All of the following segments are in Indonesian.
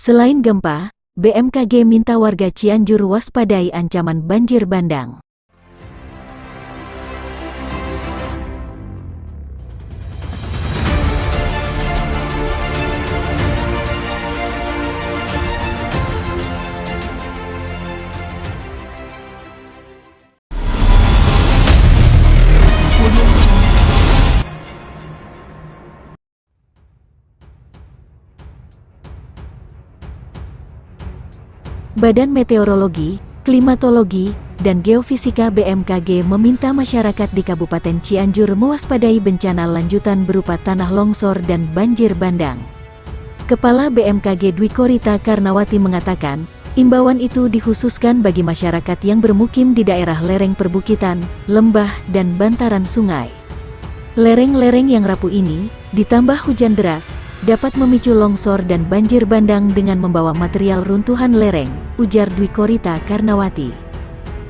Selain gempa, BMKG minta warga Cianjur waspadai ancaman banjir bandang. Badan Meteorologi, Klimatologi, dan Geofisika BMKG meminta masyarakat di Kabupaten Cianjur mewaspadai bencana lanjutan berupa tanah longsor dan banjir bandang. Kepala BMKG Dwi Korita Karnawati mengatakan, imbauan itu dikhususkan bagi masyarakat yang bermukim di daerah lereng perbukitan, lembah, dan bantaran sungai. Lereng-lereng yang rapuh ini, ditambah hujan deras, dapat memicu longsor dan banjir bandang dengan membawa material runtuhan lereng, ujar Dwi Korita Karnawati.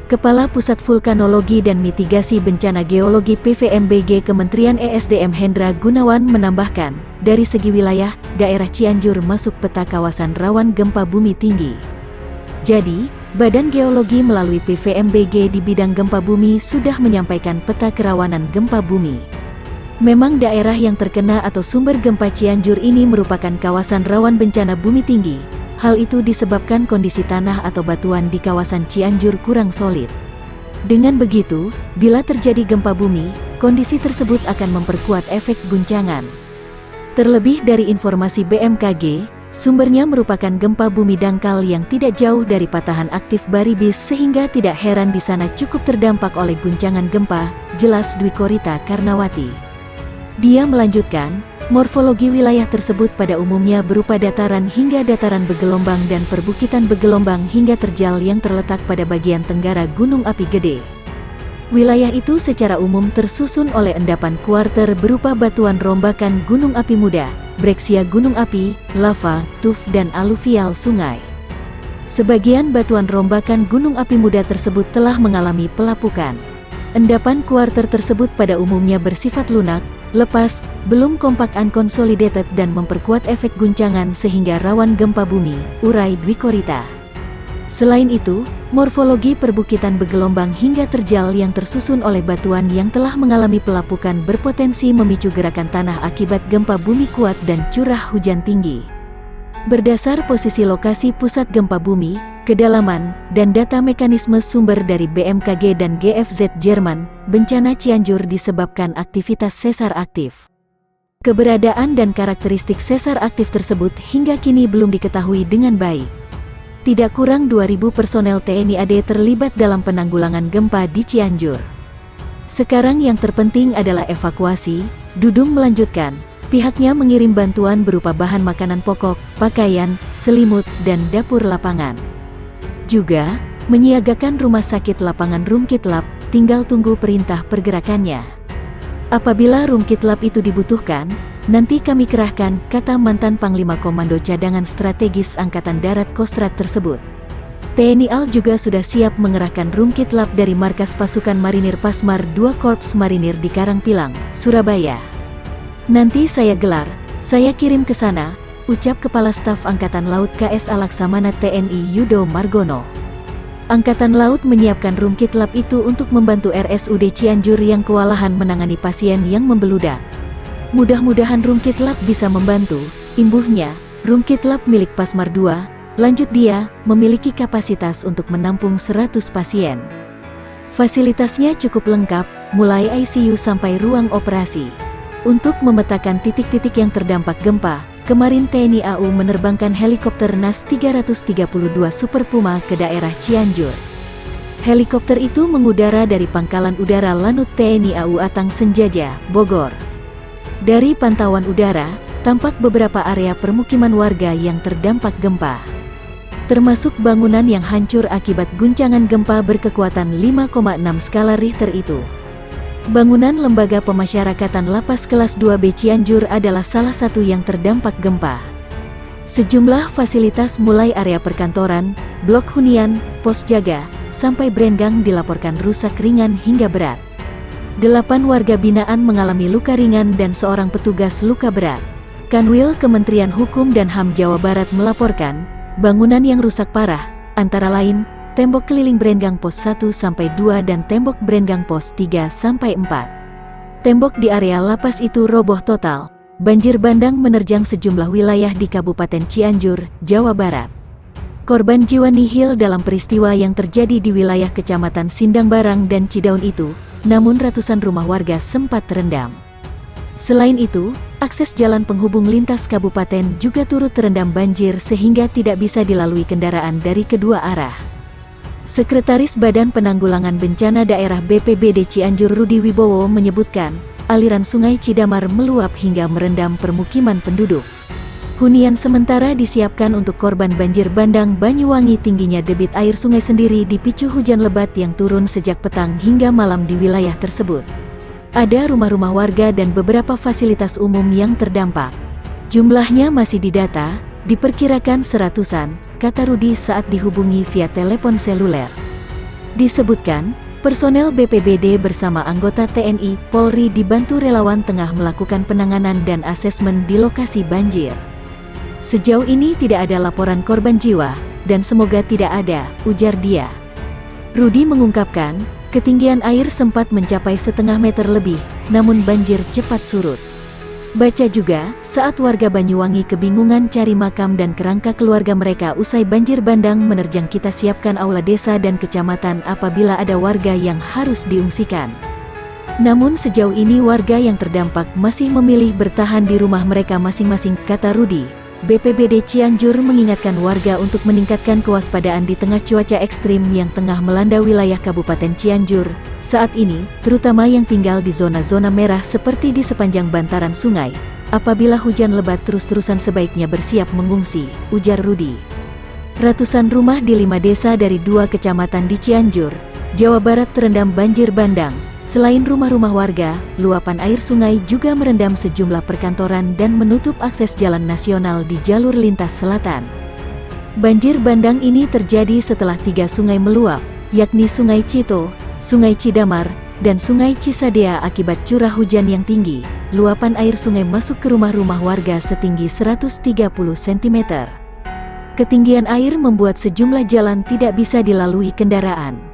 Kepala Pusat Vulkanologi dan Mitigasi Bencana Geologi PVMBG Kementerian ESDM Hendra Gunawan menambahkan, dari segi wilayah, daerah Cianjur masuk peta kawasan rawan gempa bumi tinggi. Jadi, Badan Geologi melalui PVMBG di bidang gempa bumi sudah menyampaikan peta kerawanan gempa bumi. Memang daerah yang terkena atau sumber gempa Cianjur ini merupakan kawasan rawan bencana bumi tinggi. Hal itu disebabkan kondisi tanah atau batuan di kawasan Cianjur kurang solid. Dengan begitu, bila terjadi gempa bumi, kondisi tersebut akan memperkuat efek guncangan. Terlebih dari informasi BMKG, sumbernya merupakan gempa bumi dangkal yang tidak jauh dari patahan aktif Baribis sehingga tidak heran di sana cukup terdampak oleh guncangan gempa, jelas Dwi Korita Karnawati. Dia melanjutkan, morfologi wilayah tersebut pada umumnya berupa dataran hingga dataran bergelombang dan perbukitan bergelombang hingga terjal yang terletak pada bagian tenggara Gunung Api Gede. Wilayah itu secara umum tersusun oleh endapan kuarter berupa batuan rombakan gunung api muda, breksia gunung api, lava, tuf dan aluvial sungai. Sebagian batuan rombakan gunung api muda tersebut telah mengalami pelapukan. Endapan kuarter tersebut pada umumnya bersifat lunak, lepas, belum kompak unconsolidated dan memperkuat efek guncangan sehingga rawan gempa bumi, urai Dwi Korita. Selain itu, morfologi perbukitan bergelombang hingga terjal yang tersusun oleh batuan yang telah mengalami pelapukan berpotensi memicu gerakan tanah akibat gempa bumi kuat dan curah hujan tinggi. Berdasar posisi lokasi pusat gempa bumi, kedalaman, dan data mekanisme sumber dari BMKG dan GFZ Jerman, bencana Cianjur disebabkan aktivitas sesar aktif. Keberadaan dan karakteristik sesar aktif tersebut hingga kini belum diketahui dengan baik. Tidak kurang 2.000 personel TNI AD terlibat dalam penanggulangan gempa di Cianjur. Sekarang yang terpenting adalah evakuasi, Dudung melanjutkan. Pihaknya mengirim bantuan berupa bahan makanan pokok, pakaian, selimut, dan dapur lapangan. Juga, menyiagakan rumah sakit lapangan Rumkitlab, tinggal tunggu perintah pergerakannya. Apabila Rumkitlab itu dibutuhkan, nanti kami kerahkan, kata mantan Panglima Komando Cadangan Strategis Angkatan Darat Kostrad tersebut. TNI AL juga sudah siap mengerahkan Rumkitlab dari markas pasukan marinir Pasmar 2 Korps Marinir di Karangpilang, Surabaya. Nanti saya gelar, saya kirim ke sana, ucap Kepala Staf Angkatan Laut KSA Laksamana TNI Yudo Margono. Angkatan Laut menyiapkan Rumkitlab itu untuk membantu RSUD Cianjur yang kewalahan menangani pasien yang membeludak. Mudah-mudahan Rumkitlab bisa membantu, imbuhnya. Rumkitlab milik Pasmar 2, lanjut dia, memiliki kapasitas untuk menampung 100 pasien. Fasilitasnya cukup lengkap, mulai ICU sampai ruang operasi. Untuk memetakan titik-titik yang terdampak gempa, kemarin TNI AU menerbangkan helikopter NAS 332 Super Puma ke daerah Cianjur. Helikopter itu mengudara dari Pangkalan Udara Lanut TNI AU Atang Senjaja, Bogor. Dari pantauan udara, tampak beberapa area permukiman warga yang terdampak gempa. Termasuk bangunan yang hancur akibat guncangan gempa berkekuatan 5,6 skala Richter itu. Bangunan Lembaga Pemasyarakatan Lapas Kelas 2B Cianjur adalah salah satu yang terdampak gempa. Sejumlah fasilitas mulai area perkantoran, blok hunian, pos jaga, sampai brenggang dilaporkan rusak ringan hingga berat. 8 warga binaan mengalami luka ringan dan seorang petugas luka berat. Kanwil Kementerian Hukum dan HAM Jawa Barat melaporkan, bangunan yang rusak parah, antara lain, tembok keliling Brenggang Pos 1-2 dan tembok Brenggang Pos 3-4. Tembok di area lapas itu roboh total. Banjir bandang menerjang sejumlah wilayah di Kabupaten Cianjur, Jawa Barat. Korban jiwa nihil dalam peristiwa yang terjadi di wilayah Kecamatan Sindang Barang dan Cidaun itu, namun ratusan rumah warga sempat terendam. Selain itu, akses jalan penghubung lintas kabupaten juga turut terendam banjir sehingga tidak bisa dilalui kendaraan dari kedua arah. Sekretaris Badan Penanggulangan Bencana Daerah BPBD Cianjur Rudi Wibowo menyebutkan, aliran Sungai Cidamar meluap hingga merendam permukiman penduduk. Hunian sementara disiapkan untuk korban banjir bandang Banyuwangi. Tingginya debit air sungai sendiri dipicu hujan lebat yang turun sejak petang hingga malam di wilayah tersebut. Ada rumah-rumah warga dan beberapa fasilitas umum yang terdampak. Jumlahnya masih didata, diperkirakan seratusan, kata Rudi saat dihubungi via telepon seluler. Disebutkan, personel BPBD bersama anggota TNI, Polri dibantu relawan tengah melakukan penanganan dan asesmen di lokasi banjir. Sejauh ini tidak ada laporan korban jiwa, dan semoga tidak ada, ujar dia. Rudi mengungkapkan, ketinggian air sempat mencapai setengah meter lebih, namun banjir cepat surut. Baca juga, saat warga Banyuwangi kebingungan cari makam dan kerangka keluarga mereka usai banjir bandang menerjang, kita siapkan aula desa dan kecamatan apabila ada warga yang harus diungsikan. Namun sejauh ini warga yang terdampak masih memilih bertahan di rumah mereka masing-masing, kata Rudi. BPBD Cianjur mengingatkan warga untuk meningkatkan kewaspadaan di tengah cuaca ekstrim yang tengah melanda wilayah Kabupaten Cianjur saat ini, terutama yang tinggal di zona-zona merah seperti di sepanjang bantaran sungai. Apabila hujan lebat terus-terusan sebaiknya bersiap mengungsi, ujar Rudi. Ratusan rumah di 5 desa dari 2 kecamatan di Cianjur, Jawa Barat terendam banjir bandang. Selain rumah-rumah warga, luapan air sungai juga merendam sejumlah perkantoran dan menutup akses jalan nasional di jalur lintas selatan. Banjir bandang ini terjadi setelah 3 sungai meluap, yakni Sungai Cito, Sungai Cidamar, dan Sungai Cisadea akibat curah hujan yang tinggi. Luapan air sungai masuk ke rumah-rumah warga setinggi 130 cm. Ketinggian air membuat sejumlah jalan tidak bisa dilalui kendaraan.